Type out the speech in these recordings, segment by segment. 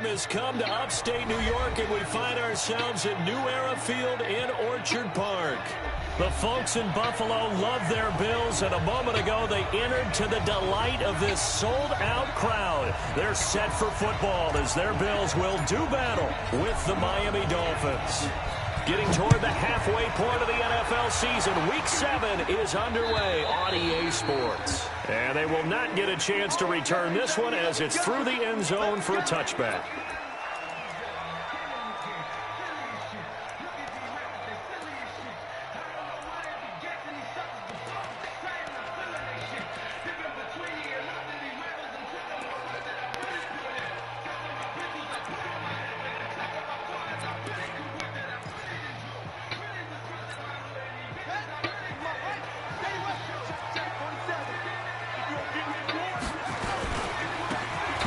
storm has come to upstate New York, and we find ourselves at New Era Field in Orchard Park. The folks in Buffalo love their Bills, and a moment ago they entered to the delight of this sold-out crowd. They're set for football as their Bills will do battle with the Miami Dolphins. Getting toward the halfway point of the NFL season, Week 7 is underway on EA Sports. And they will not get a chance to return this one as it's through the end zone for a touchback.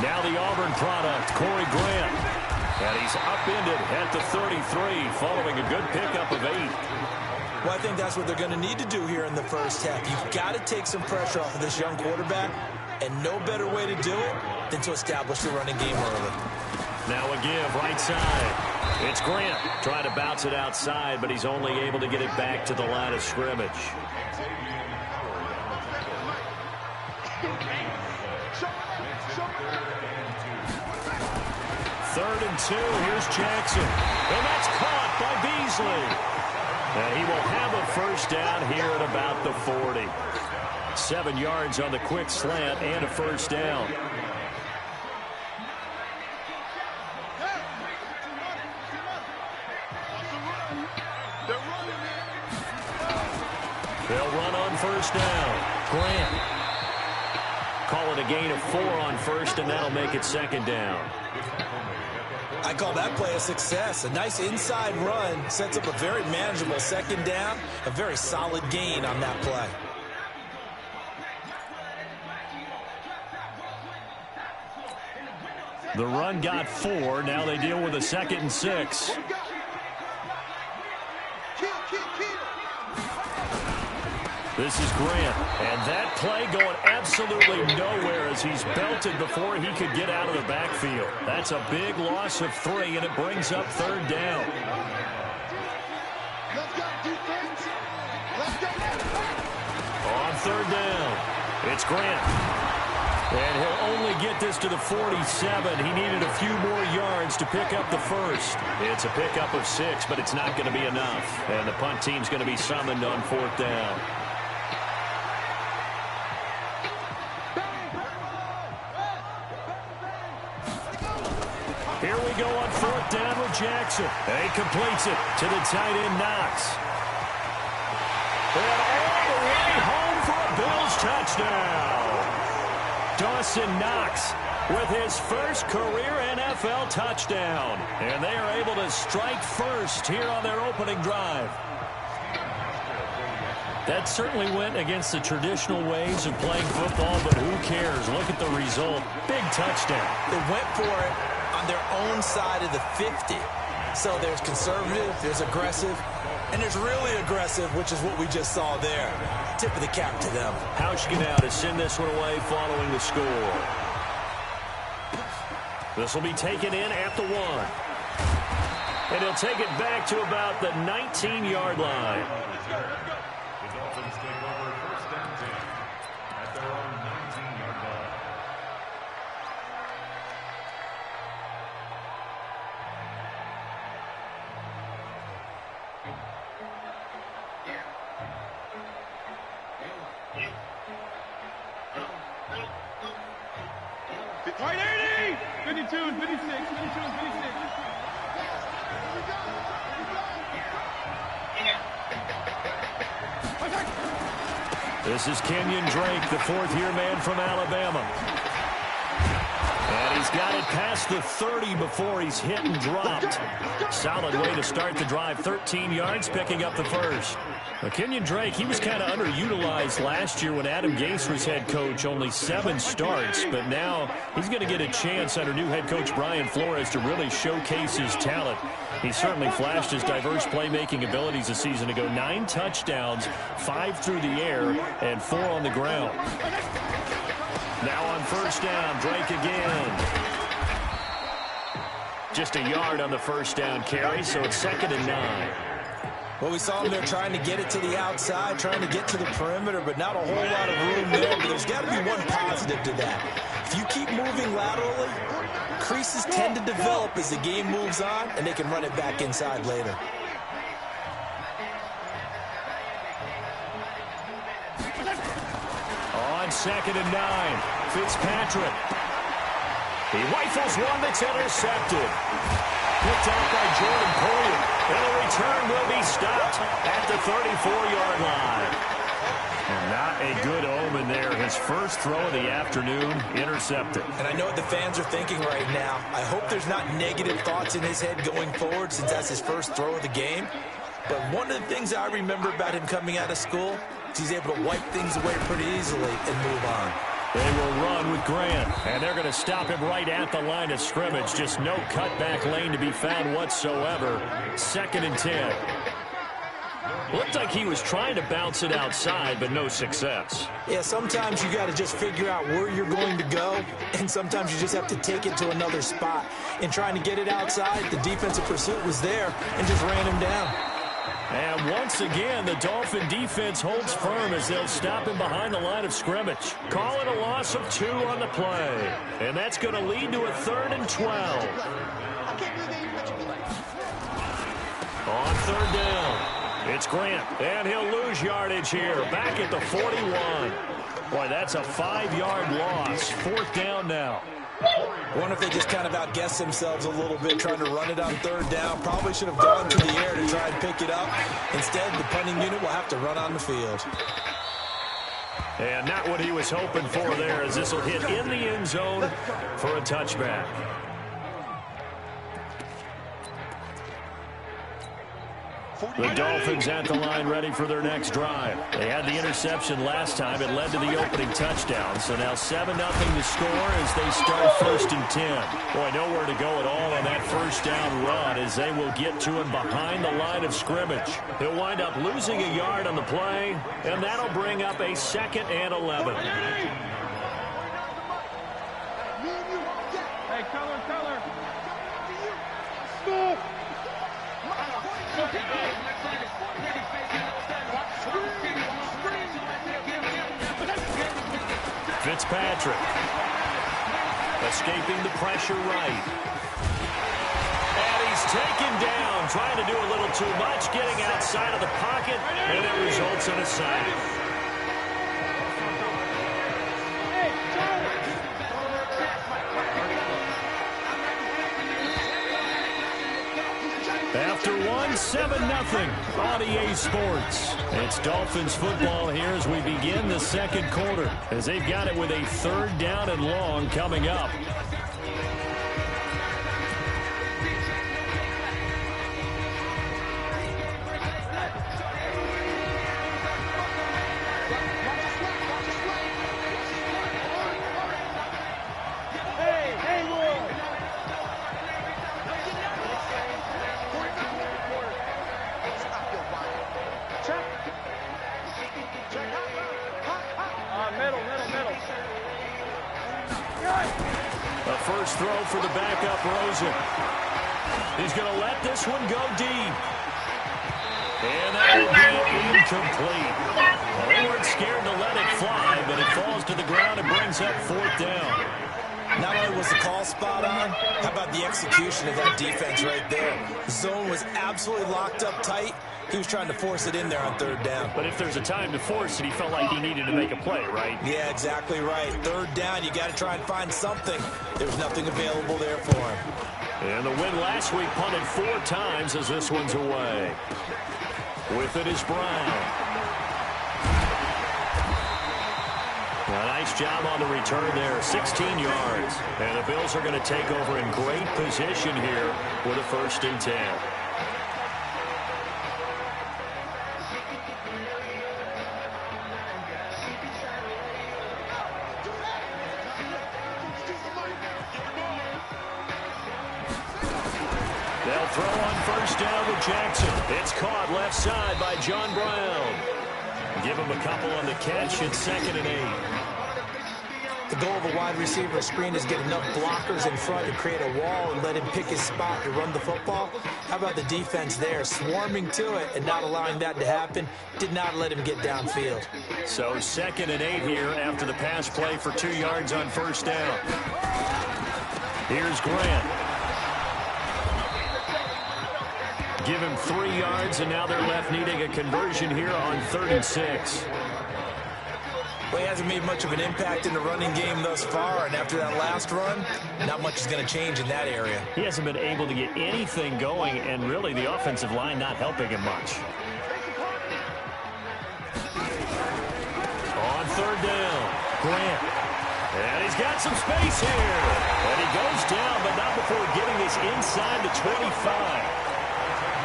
Now the Auburn product, Corey Grant. And he's upended at the 33 following a good pickup of 8. Well, I think that's what they're going to need to do here in the first half. You've got to take some pressure off of this young quarterback, and no better way to do it than to establish the running game early. Now a give, right side. It's Grant trying to bounce it outside, but he's only able to get it back to the line of scrimmage. Third and 2. Here's Jackson. And that's caught by Beasley. And he will have a first down here at about the 40. 7 yards on the quick slant and a first down. They'll run on first down. Grant. Call it a gain of 4 on first, and that'll make it second down. I call that play a success. A nice inside run sets up a very manageable second down, a very solid gain on that play. The run got 4. Now they deal with a 2nd and 6. This is Grant, and that play going absolutely nowhere as he's belted before he could get out of the backfield. That's a big loss of 3, and it brings up third down. On third down, it's Grant. And he'll only get this to the 47. He needed a few more yards to pick up the first. It's a pickup of 6, but it's not going to be enough. And the punt team's going to be summoned on fourth down. Here we go on fourth down with Jackson. And he completes it to the tight end, Knox. And all the way home for a Bills touchdown. Dawson Knox with his first career NFL touchdown. And they are able to strike first here on their opening drive. That certainly went against the traditional ways of playing football, but who cares? Look at the result. Big touchdown. They went for it on their own side of the 50. So there's conservative, there's aggressive, and there's really aggressive, which is what we just saw there. Tip of the cap to them. Hauschka now to send this one away following the score. This will be taken in at the 1. And he'll take it back to about the 19-yard line. The Dolphins take over first and 10 at their own 19-yard line. Right 80! 52, 56, 52, 56. This is Kenyon Drake, the fourth-year man from Alabama. And he's got it past the 30 before he's hit and dropped. Solid way to start the drive. 13 yards, picking up the first. Now, Kenyon Drake, he was kind of underutilized last year when Adam Gase was head coach. Only 7 starts, but now he's going to get a chance under new head coach Brian Flores to really showcase his talent. He certainly flashed his diverse playmaking abilities a season ago. 9 touchdowns, 5 through the air, and 4 on the ground. Now on first down, Drake again. Just a yard on the first down carry, so it's 2nd and 9. Well, we saw him there trying to get it to the outside, trying to get to the perimeter, but not a whole lot of room there. But there's got to be one positive to that. If you keep moving laterally, creases tend to develop as the game moves on, and they can run it back inside later. On 2nd and 9, Fitzpatrick. He rifles one that's intercepted. Picked out by Jordan Poyer. And the return will be stopped at the 34-yard line. And not a good omen there. His first throw of the afternoon intercepted. And I know what the fans are thinking right now. I hope there's not negative thoughts in his head going forward since that's his first throw of the game. But one of the things I remember about him coming out of school is he's able to wipe things away pretty easily and move on. They will run with Grant, and they're going to stop him right at the line of scrimmage. Just no cutback lane to be found whatsoever. 2nd and 10. Looked like he was trying to bounce it outside, but no success. Yeah, sometimes you got to just figure out where you're going to go, and sometimes you just have to take it to another spot. In trying to get it outside, the defensive pursuit was there and just ran him down. And once again, the Dolphin defense holds firm as they'll stop him behind the line of scrimmage. Call it a loss of 2 on the play. And that's going to lead to a 3rd and 12. On 3rd down, it's Grant. And he'll lose yardage here, back at the 41. Boy, that's a 5-yard loss. 4th down now. I wonder if they just kind of outguessed themselves a little bit trying to run it on 3rd down. Probably should have gone to the air to try and pick it up. Instead, the punting unit will have to run on the field. And not what he was hoping for there, as this will hit in the end zone for a touchback. The Dolphins at the line ready for their next drive. They had the interception last time. It led to the opening touchdown. So now 7-0 to score as they start 1st and 10. Boy, nowhere to go at all on that first down run as they will get to him behind the line of scrimmage. He'll wind up losing a yard on the play, and that'll bring up a 2nd and 11. Hey, color. Fitzpatrick escaping the pressure right. And he's taken down, trying to do a little too much, getting outside of the pocket, and it results in a sack. After 7-0 on EA Sports. It's Dolphins football here as we begin the 2nd quarter, as they've got it with a 3rd down and long coming up. First throw for the backup, Rosen. He's going to let this one go deep. And that will be incomplete. Well, they weren't scared to let it fly, but it falls to the ground and brings up 4th down. Not only was the call spot on, how about the execution of that defense right there? The zone was absolutely locked up tight. He was trying to force it in there on 3rd down. But if there's a time to force it, he felt like he needed to make a play, right? Yeah, exactly right. 3rd down, you got to try and find something. There was nothing available there for him. And the win last week punted 4 times as this one's away. With it is Brown. A nice job on the return there, 16 yards. And the Bills are going to take over in great position here with a 1st and 10. They'll throw on 1st down with Jackson. It's caught left side by John Brown. Give him a couple on the catch. It's 2nd and 8. The goal of a wide receiver screen is get enough blockers in front to create a wall and let him pick his spot to run the football. How about the defense there, swarming to it and not allowing that to happen? Did not let him get downfield. So 2nd and 8 here after the pass play for 2 yards on first down. Here's Grant. Give him 3 yards, and now they're left needing a conversion here on 3rd and 6. Well, he hasn't made much of an impact in the running game thus far, and after that last run, not much is going to change in that area. He hasn't been able to get anything going, and really the offensive line not helping him much. On 3rd down, Grant. And he's got some space here. And he goes down, but not before getting this inside the 25.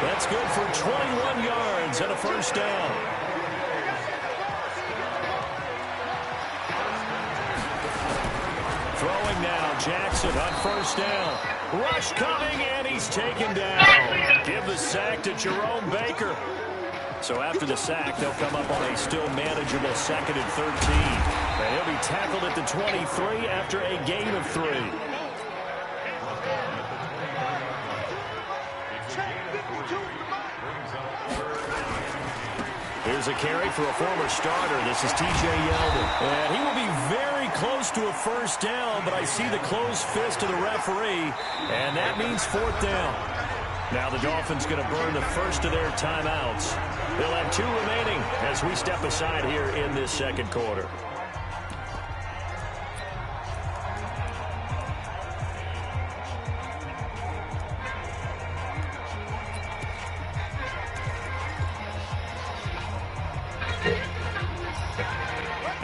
That's good for 21 yards and a first down. Throwing now, Jackson on first down. Rush coming, and he's taken down. Give the sack to Jerome Baker. So after the sack, they'll come up on a still manageable 2nd and 13. And he'll be tackled at the 23 after a gain of 3. Here's a carry for a former starter. This is T.J. Yeldon. And he will be very close to a first down, but I see the closed fist of the referee, and that means 4th down. Now the Dolphins going to burn the first of their timeouts. They'll have 2 remaining as we step aside here in this 2nd quarter.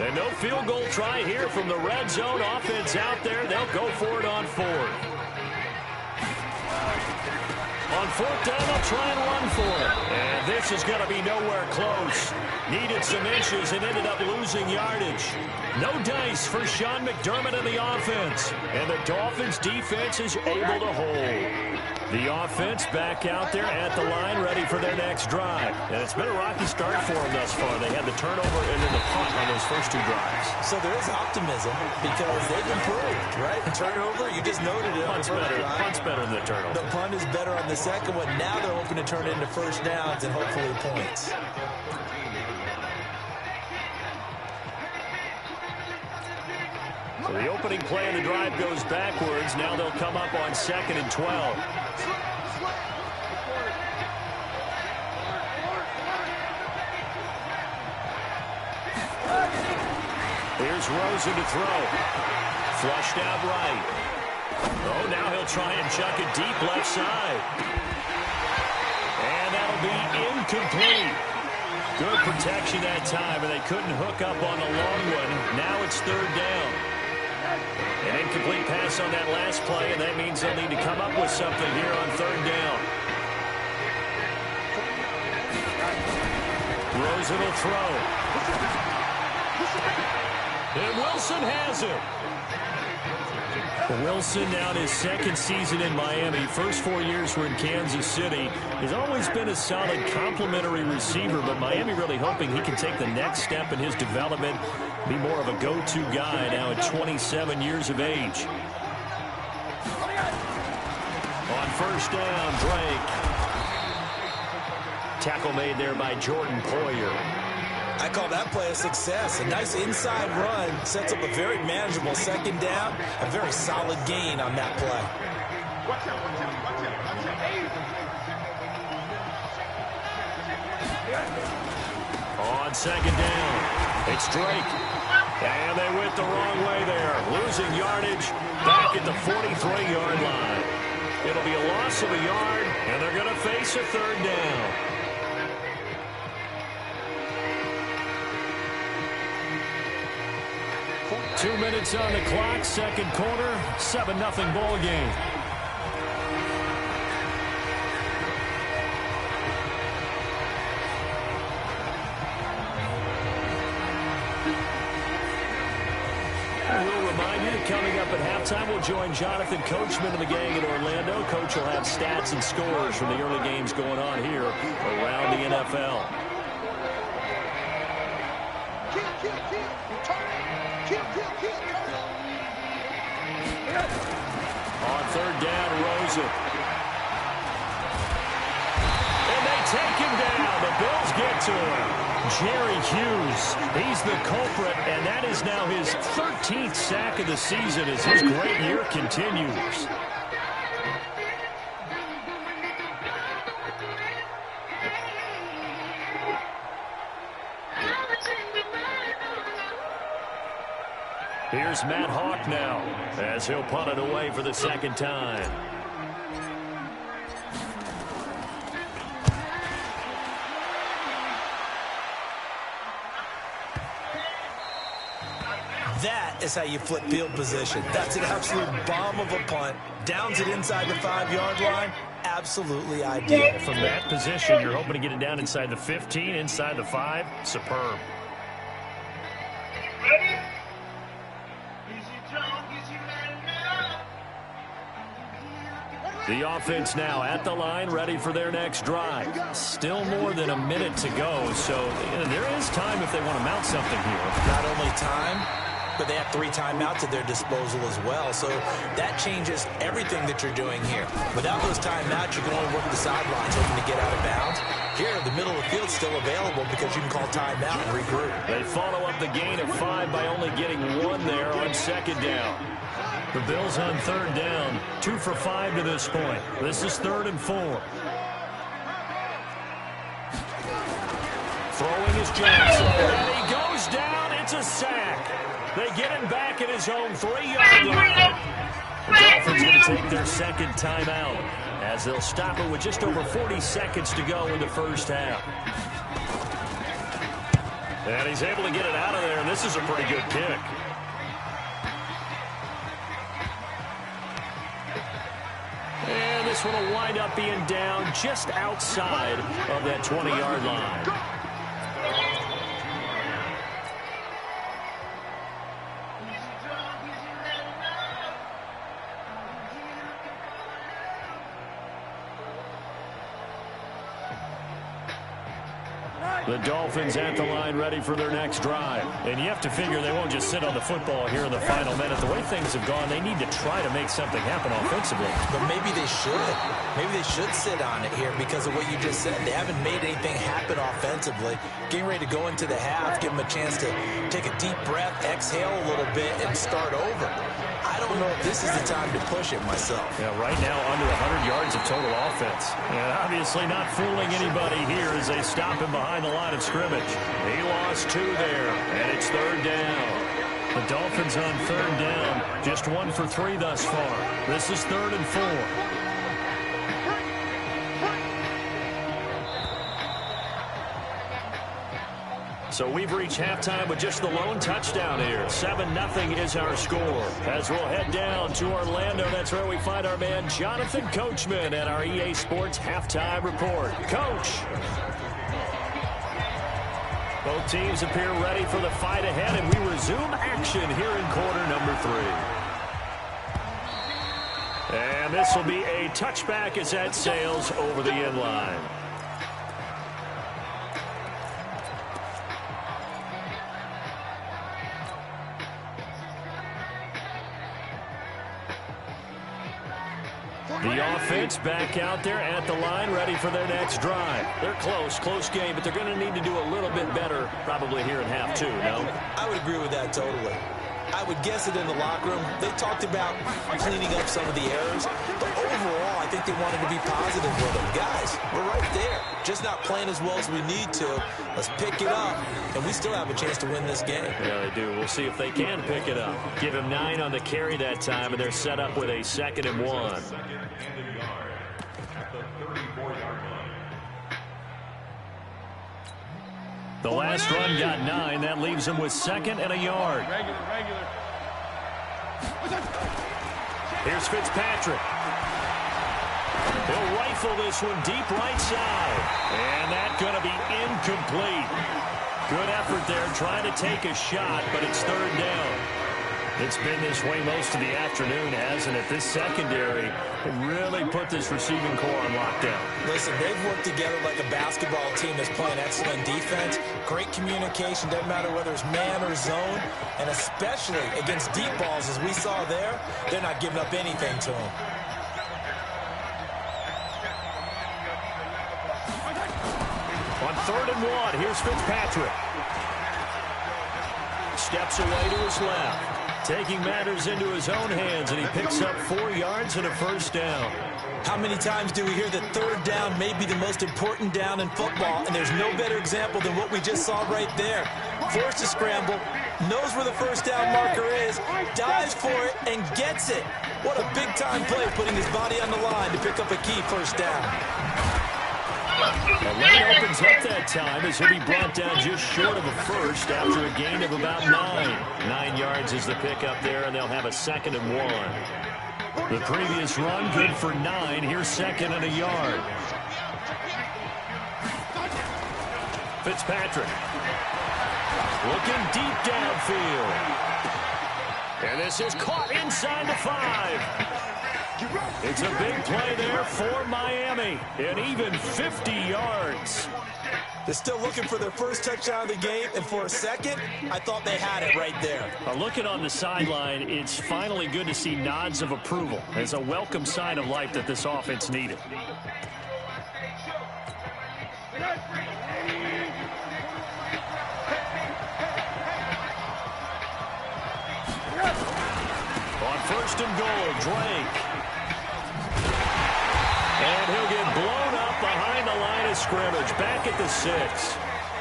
And no field goal try here from the red zone. Offense out there. They'll go for it on 4th. On 4th down, they'll try and run for it. And this is going to be nowhere close. Needed some inches and ended up losing yardage. No dice for Sean McDermott and the offense. And the Dolphins defense is able to hold. The offense back out there at the line, ready for their next drive. And it's been a rocky start for them thus far. They had the turnover and then the punt on those first 2 drives. So there is optimism because they've improved, right? The turnover, you just noted it. Punt's better than the turnover. The punt is better on the second one. Now they're hoping to turn it into first downs and hopefully points. So the opening play of the drive goes backwards. Now they'll come up on 2nd and 12. Here's Rosen to throw. Flushed out right. Oh, now he'll try and chuck it deep left side. And that'll be incomplete. Good protection that time, and they couldn't hook up on the long one. Now it's 3rd down. An incomplete pass on that last play, and that means they'll need to come up with something here on 3rd down. Rosen will throw. And Wilson has it. Wilson now in his 2nd season in Miami. First 4 years were in Kansas City. He's always been a solid complementary receiver, but Miami really hoping he can take the next step in his development, be more of a go-to guy now at 27 years of age. On first down, Drake. Tackle made there by Jordan Poyer. I call that play a success. A nice inside run sets up a very manageable 2nd down. A very solid gain on that play. Watch out, watch out, watch out, watch out. On 2nd down, it's Drake. And they went the wrong way there. Losing yardage back at the 43-yard line. It'll be a loss of a yard, and they're going to face a 3rd down. 2 minutes on the clock, 2nd quarter, 7-0 ball game. We'll remind you that coming up at halftime, we'll join Jonathan Coachman of the gang in Orlando. Coach will have stats and scores from the early games going on here around the NFL. On third down, Rosen. And they take him down. The Bills get to him. Jerry Hughes, he's the culprit, and that is now his 13th sack of the season as his great year continues. Here's Matt Hawk now as he'll punt it away for the second time. That is how you flip field position. That's an absolute bomb of a punt. Downs it inside the 5-yard line. Absolutely ideal. From that position, you're hoping to get it down inside the 15, inside the 5. Superb. The offense now at the line, ready for their next drive. Still more than a minute to go, so there is time if they want to mount something here. Not only time, but they have 3 timeouts at their disposal as well, so that changes everything that you're doing here. Without those timeouts, you can only work the sidelines hoping to get out of bounds. Here, the middle of the field's still available because you can call timeout and regroup. They follow up the gain of 5 by only getting 1 there on second down. The Bills on third down, 2 for 5 to this point. This is 3rd and 4. Throwing is Johnson, and he goes down. It's a sack. They get him back at his own 3-yard line. The Dolphins going to take their second timeout as they'll stop it with just over 40 seconds to go in the first half. And he's able to get it out of there, and this is a pretty good kick. And this one will wind up being down just outside of that 20-yard line. The Dolphins at the line ready for their next drive. And you have to figure they won't just sit on the football here in the final minute. The way things have gone, they need to try to make something happen offensively. But maybe they should. Maybe they should sit on it here because of what you just said. They haven't made anything happen offensively. Getting ready to go into the half, give them a chance to take a deep breath, exhale a little bit, and start over. I don't know if this is the time to push it myself. Yeah, right now under 100 yards of total offense. And obviously not fooling anybody here as they stop him behind the line of scrimmage. He lost 2 there, and it's 3rd down. The Dolphins on 3rd down, just 1 for 3 thus far. This is 3rd and 4. So we've reached halftime with just the lone touchdown here. 7-0 is our score. As we'll head down to Orlando, that's where we find our man Jonathan Coachman at our EA Sports Halftime Report. Coach. Both teams appear ready for the fight ahead, and we resume action here in quarter number 3. And this will be a touchback as that sails over the end line. The offense back out there at the line, ready for their next drive. They're close game, but they're going to need to do a little bit better probably here in half 2, no? I would agree with that totally. I would guess it in the locker room. They talked about cleaning up some of the errors, but overall, I think they wanted to be positive with them. Guys, we're right there. Just not playing as well as we need to. Let's pick it up, and we still have a chance to win this game. Yeah, they do. We'll see if they can pick it up. Give him 9 on the carry that time, and they're set up with a 2nd and 1. The last run got 9. That leaves him with 2nd and a yard. Regular. Here's Fitzpatrick. He'll rifle this one deep right side. And that's going to be incomplete. Good effort there trying to take a shot, but it's 3rd down. It's been this way most of the afternoon, hasn't it? This secondary really put this receiving core on lockdown. Listen, they've worked together like a basketball team that's playing excellent defense. Great communication, doesn't matter whether it's man or zone. And especially against deep balls, as we saw there, they're not giving up anything to them. On 3rd and 1, here's Fitzpatrick. Steps away to his left. Taking matters into his own hands, and he picks up 4 yards and a first down. How many times do we hear that third down may be the most important down in football, and there's no better example than what we just saw right there. Forced to scramble, knows where the first down marker is, dives for it, and gets it. What a big-time play, putting his body on the line to pick up a key first down. The lane opens up that time as he'll be brought down just short of a first after a gain of about 9. 9 yards is the pickup there, and they'll have a 2nd and 1. The previous run, good for 9. Here's 2nd and a yard. Fitzpatrick. Looking deep downfield. And this is caught inside the 5. It's a big play there for Miami, and even 50 yards. They're still looking for their first touchdown of the game, and for a second, I thought they had it right there. Looking on the sideline, it's finally good to see nods of approval as a welcome sign of life that this offense needed. On 1st and goal, Drake. And he'll get blown up behind the line of scrimmage, back at the 6.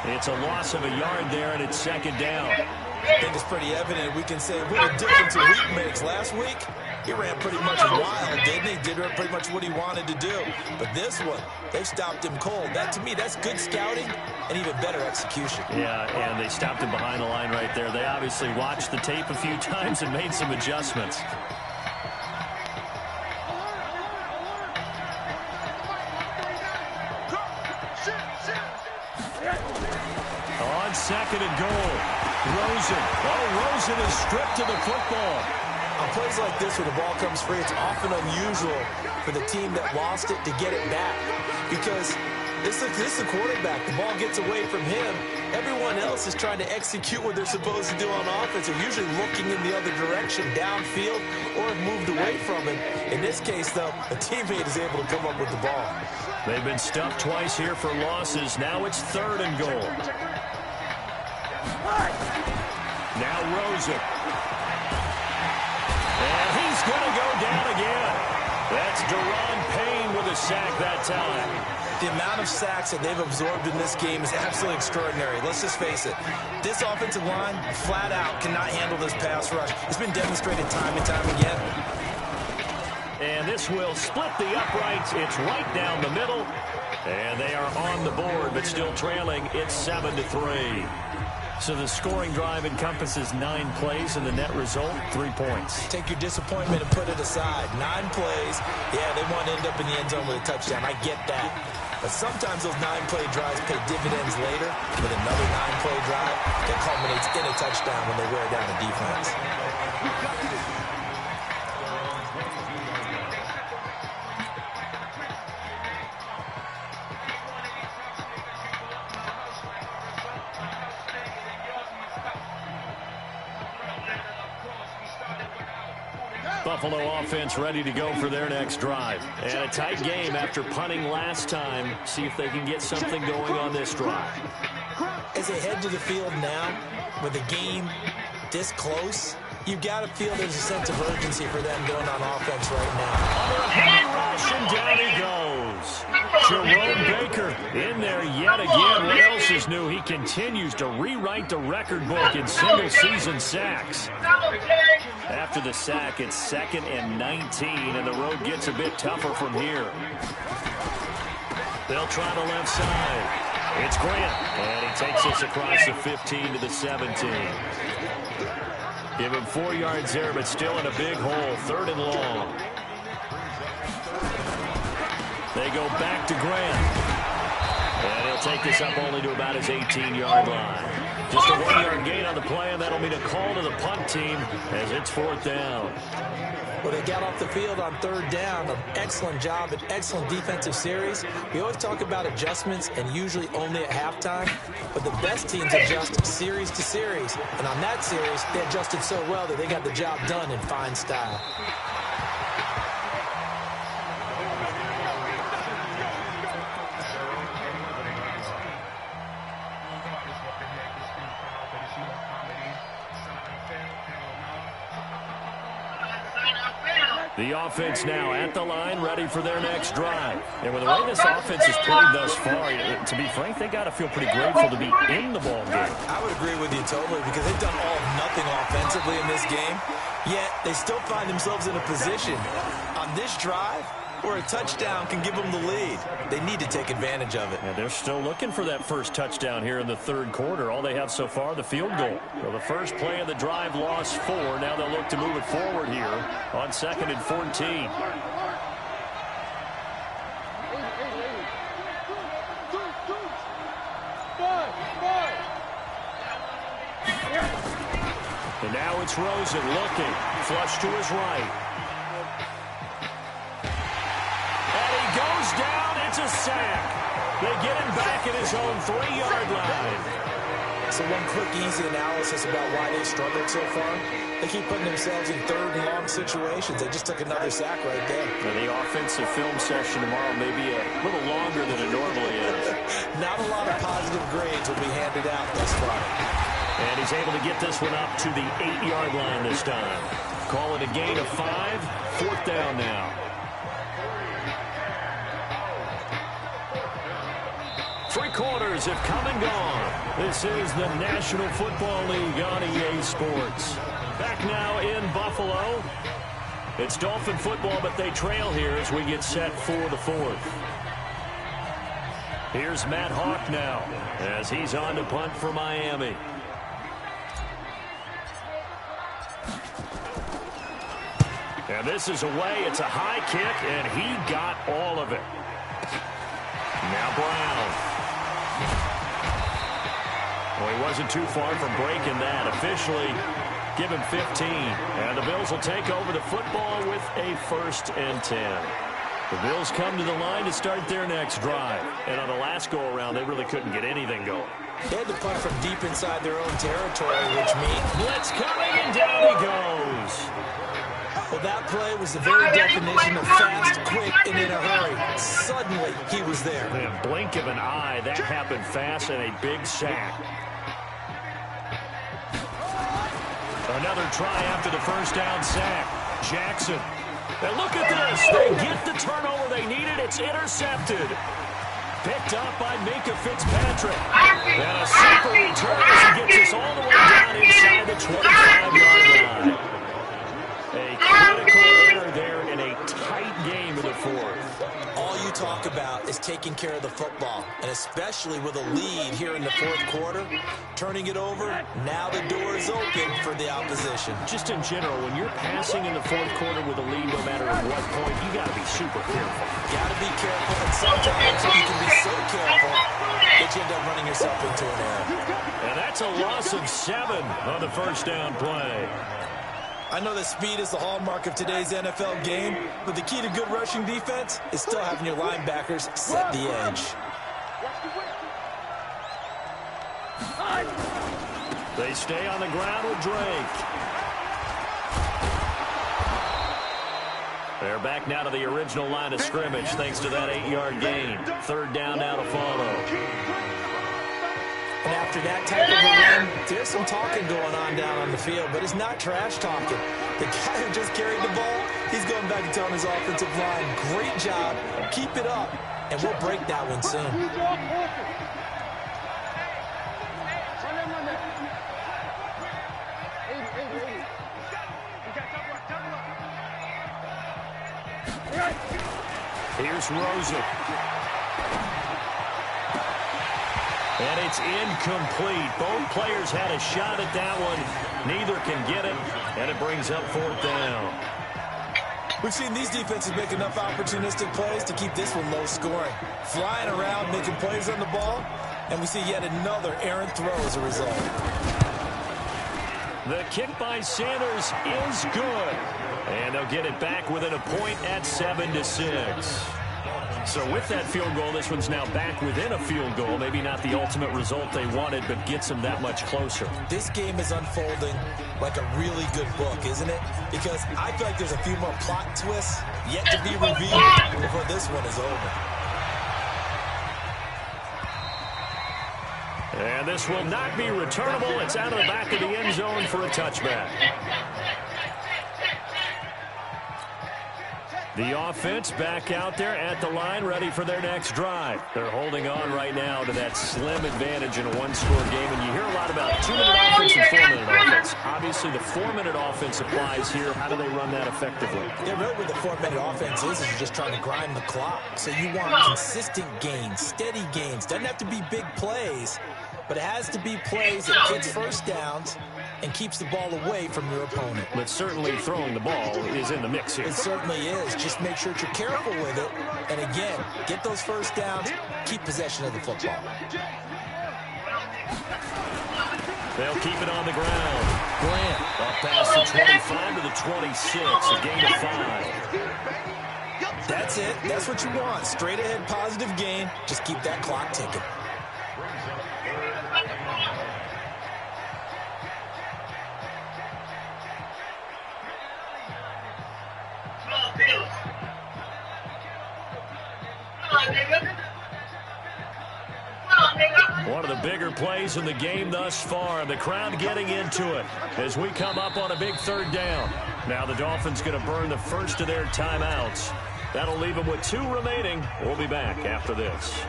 It's a loss of a yard there, and it's 2nd down. I think it's pretty evident. We can say what a difference a week makes. Last week, he ran pretty much wild, didn't he? Did pretty much what he wanted to do. But this one, they stopped him cold. That, to me, that's good scouting and even better execution. Yeah, and they stopped him behind the line right there. They obviously watched the tape a few times and made some adjustments. On 2nd and goal, Rosen. Oh, Rosen is stripped to the football. On plays like this where the ball comes free, it's often unusual for the team that lost it to get it back. Because this is the quarterback. The ball gets away from him. Everyone else is trying to execute what they're supposed to do on offense. They're usually looking in the other direction, downfield, or have moved away from him. In this case, though, a teammate is able to come up with the ball. They've been stuffed twice here for losses. Now it's 3rd and goal. Now Rosen. And he's going to go down again. That's Deron Payne with a sack that time. The amount of sacks that they've absorbed in this game is absolutely extraordinary. Let's just face it. This offensive line, flat out, cannot handle this pass rush. It's been demonstrated time and time again. And this will split the uprights. It's right down the middle. And they are on the board, but still trailing. It's 7-3. So the scoring drive encompasses 9 plays, and the net result, 3 points. Take your disappointment and put it aside. 9 plays. Yeah, they want to end up in the end zone with a touchdown. I get that. But sometimes those 9-play drives pay dividends later with another 9-play drive that culminates in a touchdown when they wear down the defense. Buffalo offense ready to go for their next drive. And a tight game after punting last time. See if they can get something going on this drive. As they head to the field now, with the game this close, you've got to feel there's a sense of urgency for them going on offense right now. Under a heavy rush, and down he goes. Jerome Baker in there yet again. What else is new? He continues to rewrite the record book in single-season sacks. After the sack, it's 2nd and 19, and the road gets a bit tougher from here. They'll try the left side. It's Grant, and he takes us across the 15 to the 17. Give him 4 yards there, but still in a big hole. 3rd and long. They go back to Grant. And he'll take this up only to about his 18-yard line. Just a 1-yard gain on the play, and that'll mean a call to the punt team as it's 4th down. Well, they got off the field on 3rd down. An excellent job, an excellent defensive series. We always talk about adjustments and usually only at halftime, but the best teams adjust series to series. And on that series, they adjusted so well that they got the job done in fine style. The offense now at the line, ready for their next drive. And with the way this offense has played thus far, to be frank, they got to feel pretty grateful to be in the ball game. I would agree with you totally because they've done all of nothing offensively in this game, yet they still find themselves in a position on this drive where a touchdown can give them the lead. They need to take advantage of it. And they're still looking for that first touchdown here in the 3rd quarter. All they have so far, the field goal. Well, the first play of the drive lost 4. Now they'll look to move it forward here on 2nd and 14. And now it's Rosen looking. Flush to his right. Goes down, it's a sack. They get him back at his own 3-yard line. So one quick, easy analysis about why they struggled so far. They keep putting themselves in 3rd and long situations. They just took another sack right there. And the offensive film session tomorrow may be a little longer than it normally is. Not a lot of positive grades will be handed out thus far. And he's able to get this one up to the 8-yard line this time. Call it a gain of 5. 4th down now. 3 quarters have come and gone. This is the National Football League on EA Sports. Back now in Buffalo. It's Dolphin football, but they trail here as we get set for the 4th. Here's Matt Hawk now as he's on to punt for Miami. And this is away. It's a high kick, and he got all of it. Now Brown. Well, he wasn't too far from breaking that. Officially, give him 15. And the Bills will take over the football with a 1st and 10. The Bills come to the line to start their next drive. And on the last go-around, they really couldn't get anything going. They had to punt from deep inside their own territory, which means blitz coming, and down he goes. Well, that play was the very definition of fast, quick, and in a hurry. Suddenly, he was there. In a blink of an eye, that happened fast and a big sack. Another try after the 1st down sack. Jackson. And look at this. They get the turnover they needed. It's intercepted. Picked up by Minka Fitzpatrick. And a super return as he gets us all the way down inside the 25-yard line. A critical error there in a tight game in the 4th. All you talk about is taking care of the football, and especially with a lead here in the 4th quarter, turning it over, now the door is open for the opposition. Just in general, when you're passing in the 4th quarter with a lead, no matter at what point, you got to be super careful. Got to be careful, and sometimes you can be so careful that you end up running yourself into an error. And that's a loss of 7 on the 1st down play. I know that speed is the hallmark of today's NFL game, but the key to good rushing defense is still having your linebackers set the edge. They stay on the ground with Drake. They're back now to the original line of scrimmage thanks to that 8-yard gain. 3rd down now to follow. And after that type of a run, there's some talking going on down on the field, but it's not trash talking. The guy who just carried the ball, he's going back and telling his offensive line, great job, keep it up, and we'll break that one soon. Here's Rosen. And it's incomplete. Both players had a shot at that one. Neither can get it, and it brings up 4th down. We've seen these defenses make enough opportunistic plays to keep this one low scoring. Flying around, making plays on the ball, And we see yet another errant throw as a result. The kick by Sanders is good. And they'll get it back within a point at 7-6. So with that field goal, this one's now back within a field goal. Maybe not the ultimate result they wanted, but gets them that much closer. This game is unfolding like a really good book, isn't it? Because I feel like there's a few more plot twists yet to be revealed before this one is over. And this will not be returnable. It's out of the back of the end zone for a touchback. The offense back out there at the line, ready for their next drive. They're holding on right now to that slim advantage in a one-score game. And you hear a lot about 2-minute offense and 4-minute offense. Obviously, the 4-minute offense applies here. How do they run that effectively? Yeah, really what the 4-minute offense is you're just trying to grind the clock. So you want consistent gains, steady gains. Doesn't have to be big plays, but it has to be plays that gets first downs and keeps the ball away from your opponent. But certainly throwing the ball is in the mix here. It certainly is. Just make sure that you're careful with it. And again, get those first downs, keep possession of the football. They'll keep it on the ground. Grant up past the 25 to the 26, a gain of 5. That's it. That's what you want. Straight ahead positive gain. Just keep that clock ticking. One of the bigger plays in the game thus far. The crowd getting into it as we come up on a big third down. Now the Dolphins going to burn the first of their timeouts. That'll leave them with 2 remaining. We'll be back after this.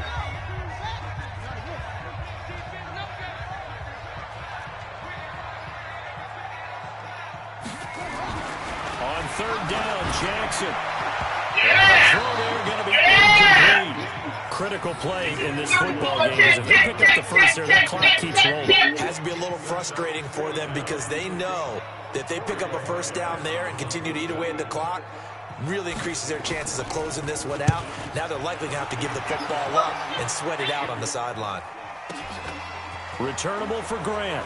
On third down, Jackson. And the throw there going to be incomplete. Critical play in this football game is if they pick up the first there, that clock keeps rolling. It has to be a little frustrating for them because they know that they pick up a first down there and continue to eat away at the clock, really increases their chances of closing this one out. Now they're likely going to have to give the football up and sweat it out on the sideline. Returnable for Grant.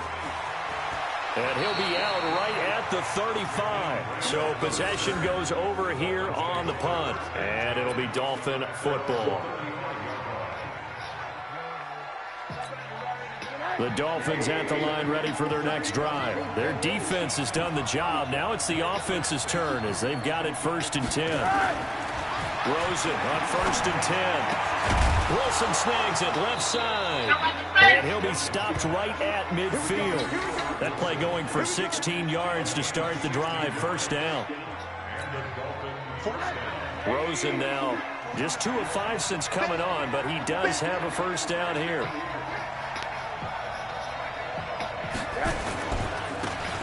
And he'll be out right at the 35. So possession goes over here on the punt. And it'll be Dolphin football. The Dolphins at the line ready for their next drive. Their defense has done the job. Now it's the offense's turn as they've got it 1st and 10. Rosen on 1st and 10. Wilson snags it left side. And he'll be stopped right at midfield. That play going for 16 yards to start the drive. 1st down. Rosen now just 2 of 5 since coming on, but he does have a 1st down here.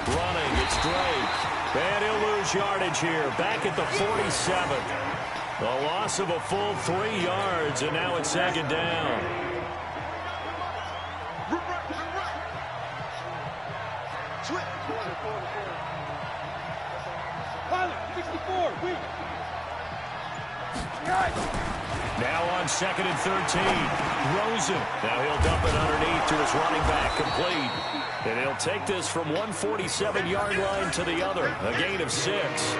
Running, it's Drake. And he'll lose yardage here. Back at the 47. A loss of a full 3 yards, and now it's 2nd down. Now on 2nd and 13. Rosen. Now he'll dump it underneath to his running back, complete. And he'll take this from 147-yard line to the other. A gain of 6.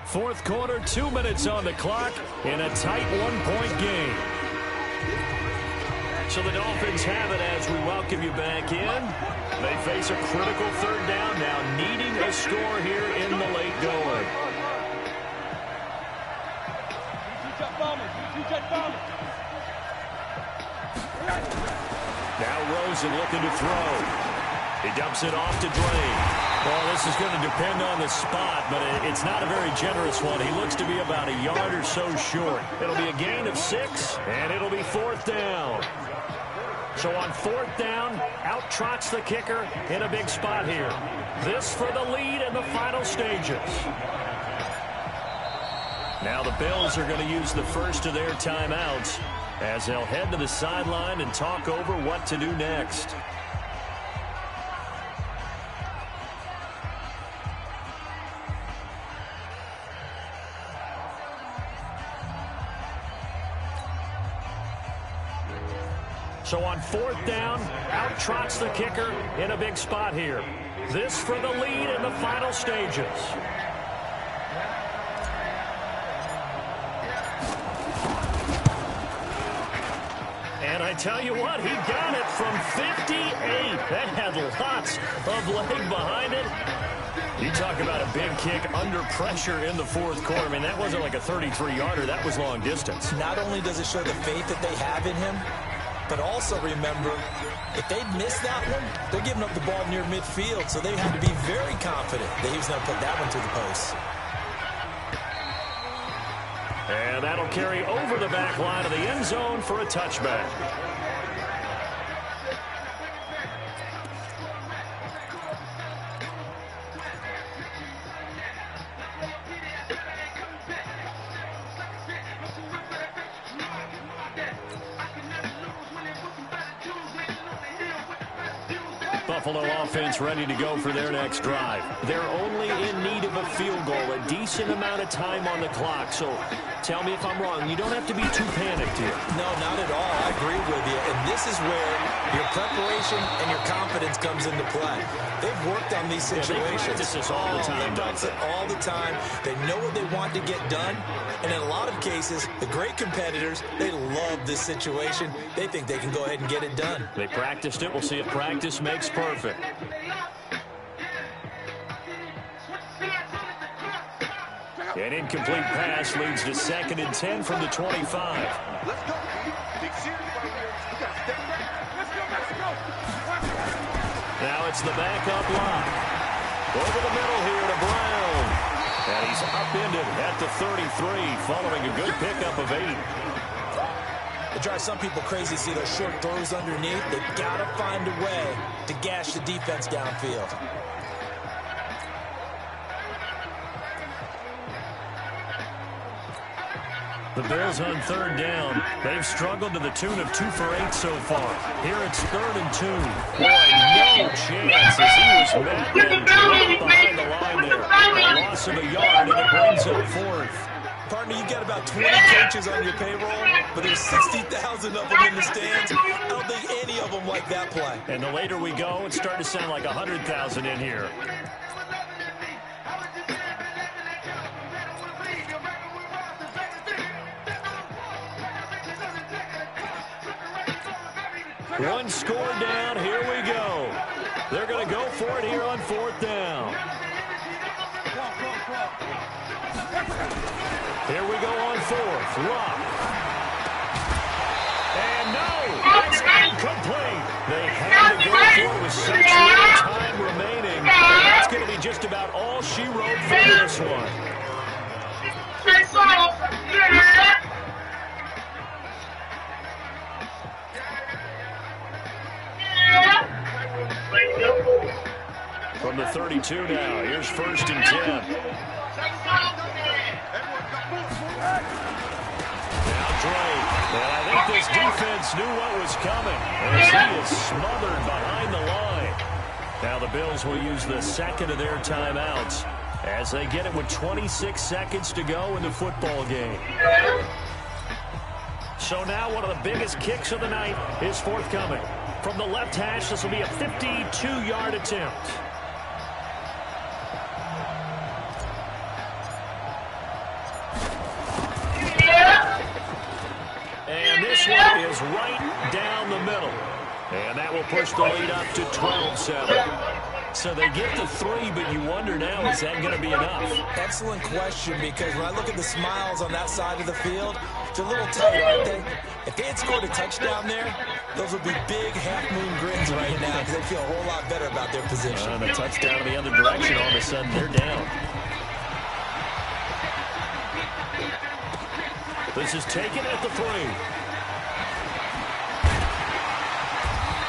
Fourth quarter, 2 minutes on the clock in a tight 1-point game. So the Dolphins have it as we welcome you back in. They face a critical 3rd down now, needing a score here in the late going. Now Rosen looking to throw. He dumps it off to Drake. Well, this is going to depend on the spot, but it's not a very generous one. He looks to be about a yard or so short. It'll be a gain of 6, and it'll be 4th down. So on 4th down, out trots the kicker in a big spot here. This for the lead in the final stages. Now the Bills are going to use the first of their timeouts as they'll head to the sideline and talk over what to do next. So on fourth down, out trots the kicker in a big spot here. This for the lead in the final stages. And I tell you what, he got it from 58. That had lots of leg behind it. You talk about a big kick under pressure in the fourth quarter. I mean, that wasn't like a 33-yarder. That was long distance. Not only does it show the faith that they have in him, but also remember, if they'd missed that one, they're giving up the ball near midfield, so they had to be very confident that he was going to put that one to the post. And that'll carry over the back line of the end zone for a touchback. Buffalo offense ready to go for their next drive. They're only in need of a field goal, a decent amount of time on the clock. So tell me if I'm wrong. You don't have to be too panicked here. No, not at all. I agree with you. And this is where your preparation and your confidence comes into play. They've worked on these situations. They practice this all the time. They practice it all the time. They know what they want to get done. And in a lot of cases, the great competitors, they love this situation. They think they can go ahead and get it done. They practiced it. We'll see if practice makes perfect. An incomplete pass leads to 2nd and 10 from the 25. Let's go. Big series right here. We got to step back. Let's go. Now it's the backup line. Over the middle here to Brown. And he's upended at the 33 following a good pickup of 8. It drives some people crazy to see those short throws underneath. They've got to find a way to gash the defense downfield. The Bills on 3rd down. They've struggled to the tune of 2 for 8 so far. Here it's 3rd and 2. Boy, no chance as he was met and dropped behind the line there. A loss of a yard, and it brings up 4th. Partner, you've got about 20 coaches on your payroll, but there's 60,000 of them in the stands. I don't think any of them like that play. And the later we go, it's starting to sound like 100,000 in here. One score down. Here we go. They're going to go for it here on 4th down. Here we go on 4th. Rock. And no, it's incomplete. They had to go for it with such little time remaining. That's going to be just about all she wrote for this one. From the 32 now, here's 1st and 10. Now Drake. And I think this defense knew what was coming as he is smothered behind the line. Now the Bills will use the 2nd of their timeouts as they get it with 26 seconds to go in the football game. So now one of the biggest kicks of the night is forthcoming. From the left hash, this will be a 52-yard attempt. And this one is right down the middle. And that will push the lead up to 12-7. So they get the 3, but you wonder now, is that going to be enough? Excellent question, because when I look at the smiles on that side of the field, it's a little tight, aren't they? If they had scored a touchdown there, those would be big half-moon grins right now because they feel a whole lot better about their position. And a touchdown in the other direction, all of a sudden they're down. This is taken at the 3.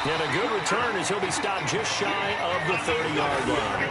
And a good return as he'll be stopped just shy of the 30-yard line.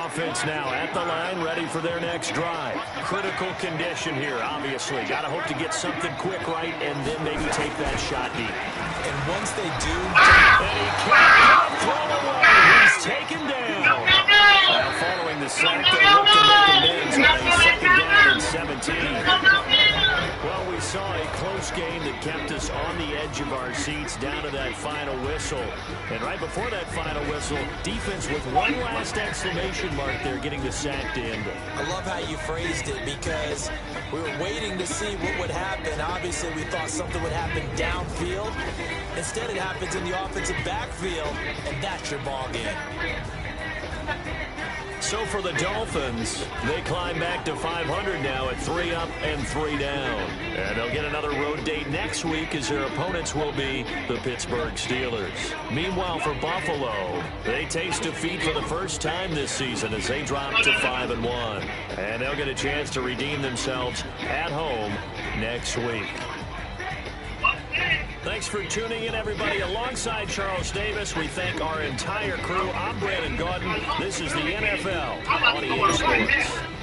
offense now at the line, ready for their next drive. Critical condition here, obviously. Got to hope to get something quick right and then maybe take that shot deep. And once they do... And he can't throw away. He's taken down. Now following the sack, they look to make amends on a second down and 17. Well, we saw a close game that kept us on the edge of our seats down to that final whistle. And right before that final whistle, defense with one last exclamation mark there getting the sack to end it. I love how you phrased it because we were waiting to see what would happen. Obviously, we thought something would happen downfield. Instead, it happens in the offensive backfield, and that's your ball game. So for the Dolphins, they climb back to 500 now at 3 up and 3 down. And they'll get another road date next week as their opponents will be the Pittsburgh Steelers. Meanwhile, for Buffalo, they taste defeat for the first time this season as they drop to 5-1. And they'll get a chance to redeem themselves at home next week. Thanks for tuning in, everybody. Alongside Charles Davis, we thank our entire crew. I'm Brandon Gordon. This is the NFL on EA Sports.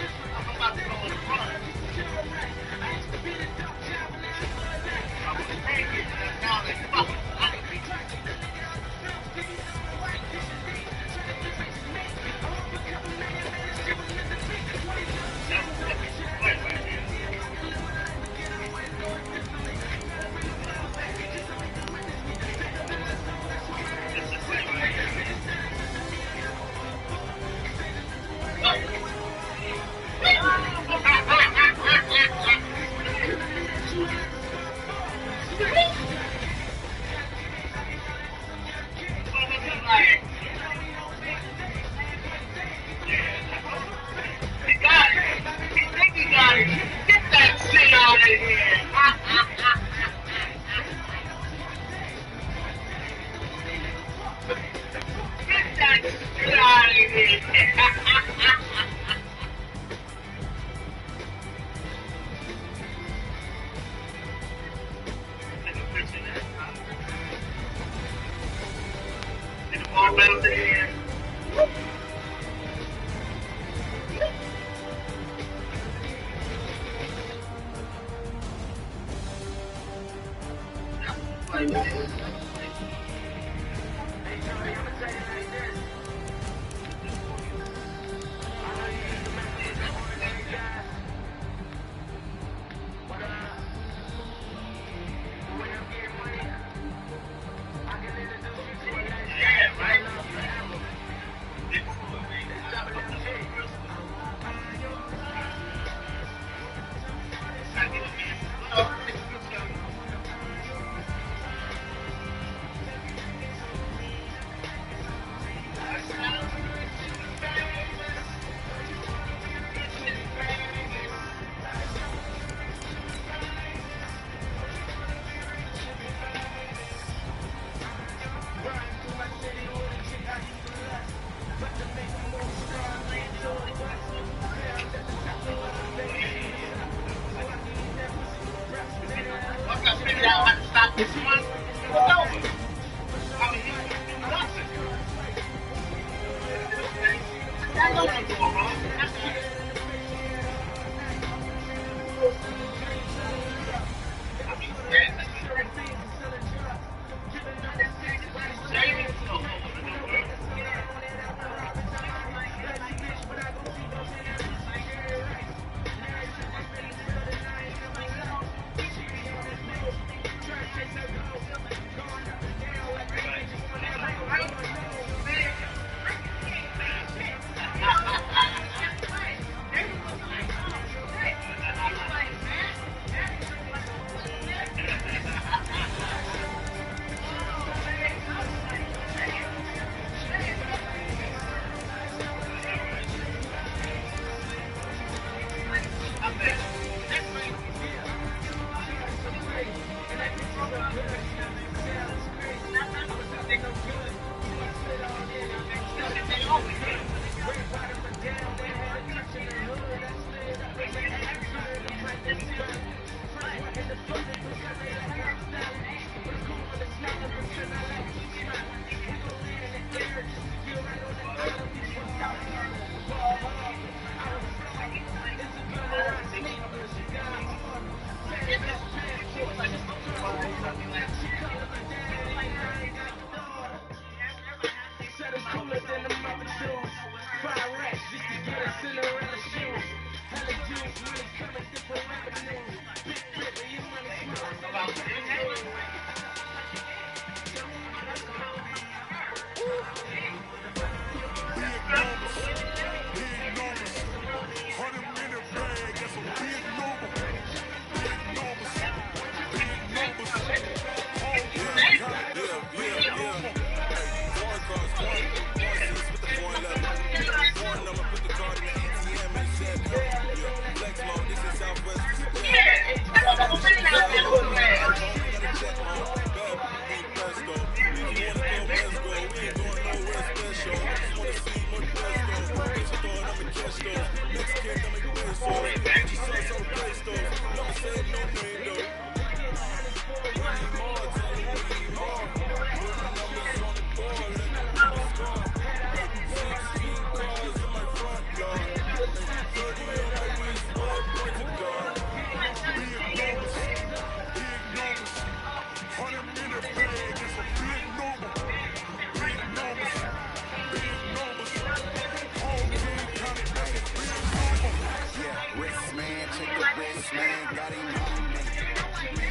wrist, man, got him on me.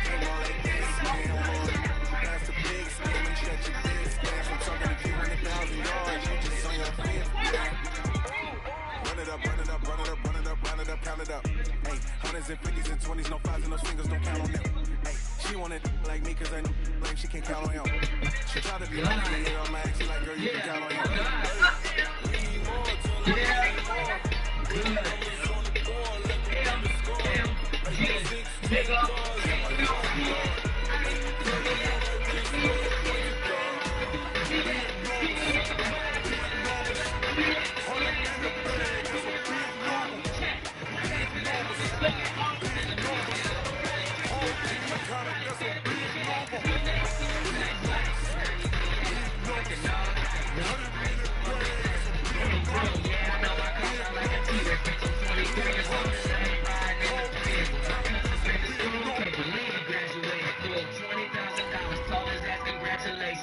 Came on like this, man, wood. That's the big skin, and stretch your this, man. I'm talking a few 100,000 yards, you just on your fifth, man. Run it up, run it up, run it up, run it up, run it up, count it up. Hey, hundreds and fifties and 20s, no fives and no singles, don't count on them. Hey, she wanted like me, cause I like she can't count on him. She tried to be like me, on my ex, she like, girl, you can count on him.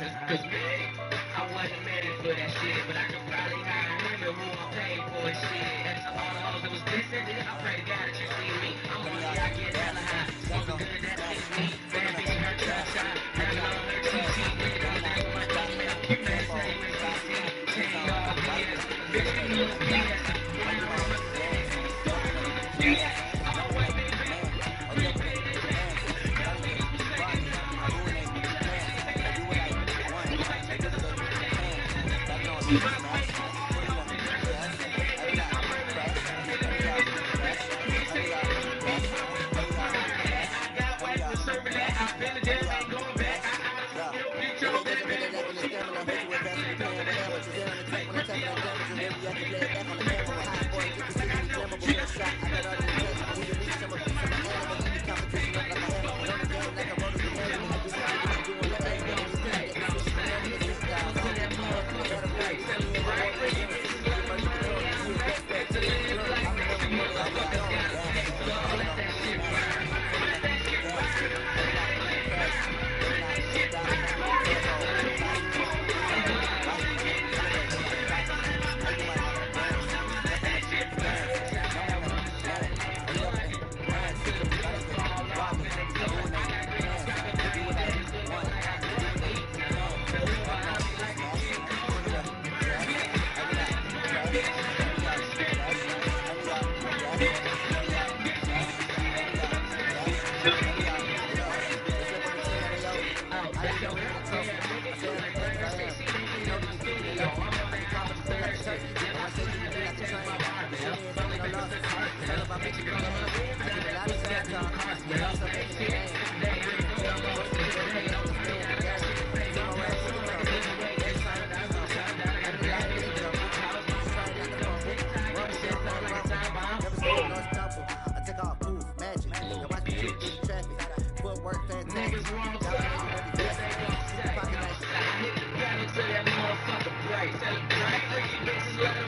Cause me, I wasn't ready for that shit, but I could probably hire him and rule on paid for his shit. And to all the hoes that was dissing, I pray to God that you see me. I'm on the I get hella high, smoking good, that is me. Bad bitch in her trap shot, having on her TT. Nigga don't think with my female, keep that same with TC. Take y'all BS, bitch, you know it's BS. When you're on my yeah. Niggas wrong,